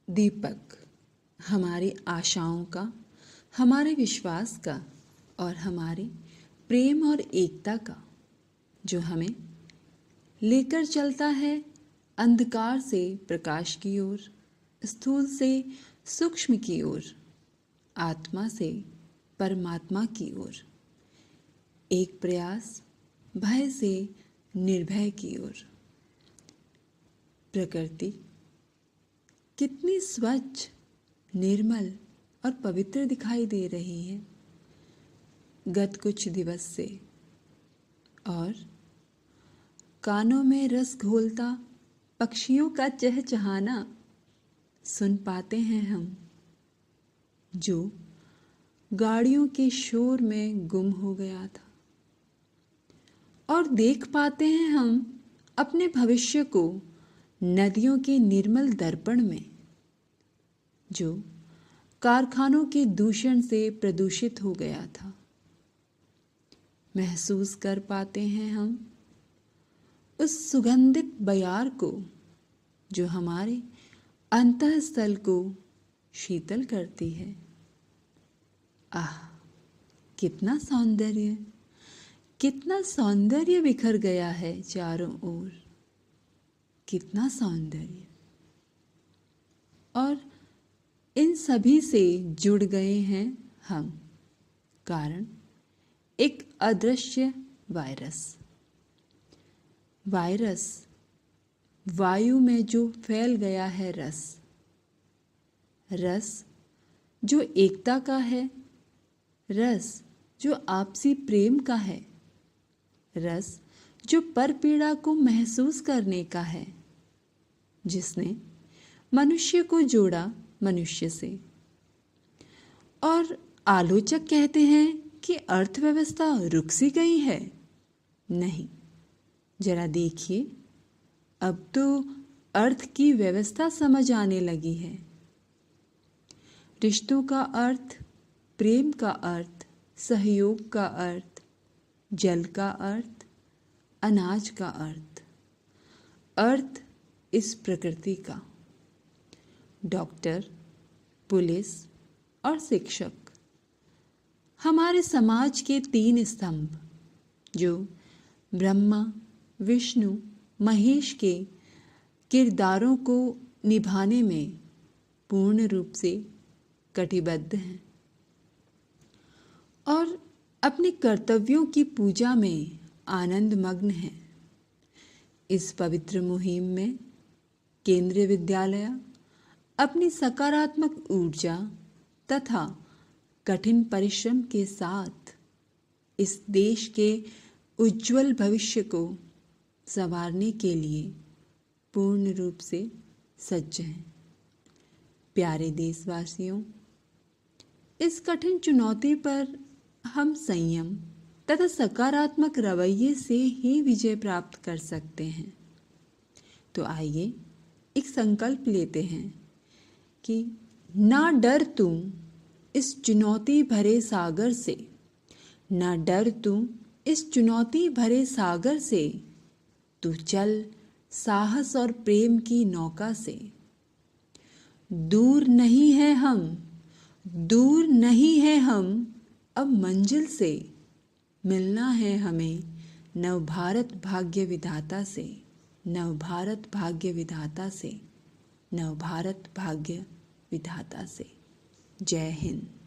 दीपक हमारी आशाओं का, हमारे विश्वास का और हमारे प्रेम और एकता का, जो हमें लेकर चलता है अंधकार से प्रकाश की ओर, स्थूल से सूक्ष्म की ओर, आत्मा से परमात्मा की ओर, एक प्रयास भय से निर्भय की ओर। प्रकृति कितनी स्वच्छ, निर्मल और पवित्र दिखाई दे रही है गत कुछ दिवस से, और कानों में रस घोलता पक्षियों का चहचहाना सुन पाते हैं हम, जो गाड़ियों के शोर में गुम हो गया था। और देख पाते हैं हम अपने भविष्य को नदियों के निर्मल दर्पण में, जो कारखानों के दूषण से प्रदूषित हो गया था। महसूस कर पाते हैं हम उस सुगंधित बयार को, जो हमारे अंतःस्थल को शीतल करती है। आह, कितना सौंदर्य, कितना सौंदर्य बिखर गया है चारों ओर, कितना सौंदर्य। और इन सभी से जुड़ गए हैं हम, कारण एक अदृश्य वायरस। वायरस वायु में जो फैल गया है रस, रस जो एकता का है, रस जो आपसी प्रेम का है, रस जो परपीड़ा को महसूस करने का है, जिसने मनुष्य को जोड़ा मनुष्य से। और आलोचक कहते हैं कि अर्थव्यवस्था रुक सी गई है। नहीं, जरा देखिए, अब तो अर्थ की व्यवस्था समझ आने लगी है। रिश्तों का अर्थ, प्रेम का अर्थ, सहयोग का अर्थ, जल का अर्थ, अनाज का अर्थ, अर्थ इस प्रकृति का। डॉक्टर, पुलिस और शिक्षक हमारे समाज के 3 स्तंभ, जो ब्रह्मा, विष्णु, महेश के किरदारों को निभाने में पूर्ण रूप से कटिबद्ध हैं और अपने कर्तव्यों की पूजा में आनंद मग्न हैं। इस पवित्र मुहिम में केंद्रीय विद्यालय अपनी सकारात्मक ऊर्जा तथा कठिन परिश्रम के साथ इस देश के उज्जवल भविष्य को संवारने के लिए पूर्ण रूप से सज्ज हैं। प्यारे देशवासियों, इस कठिन चुनौती पर हम संयम तथा सकारात्मक रवैये से ही विजय प्राप्त कर सकते हैं। तो आइए एक संकल्प लेते हैं कि ना डर तू इस चुनौती भरे सागर से, ना डर तू इस चुनौती भरे सागर से, तू चल साहस और प्रेम की नौका से। दूर नहीं है हम, दूर नहीं है हम अब मंजिल से, मिलना है हमें नव भारत भाग्य विधाता से, नव भारत भाग्य विधाता से, नव भारत भाग्य विधाता से। जय हिंद।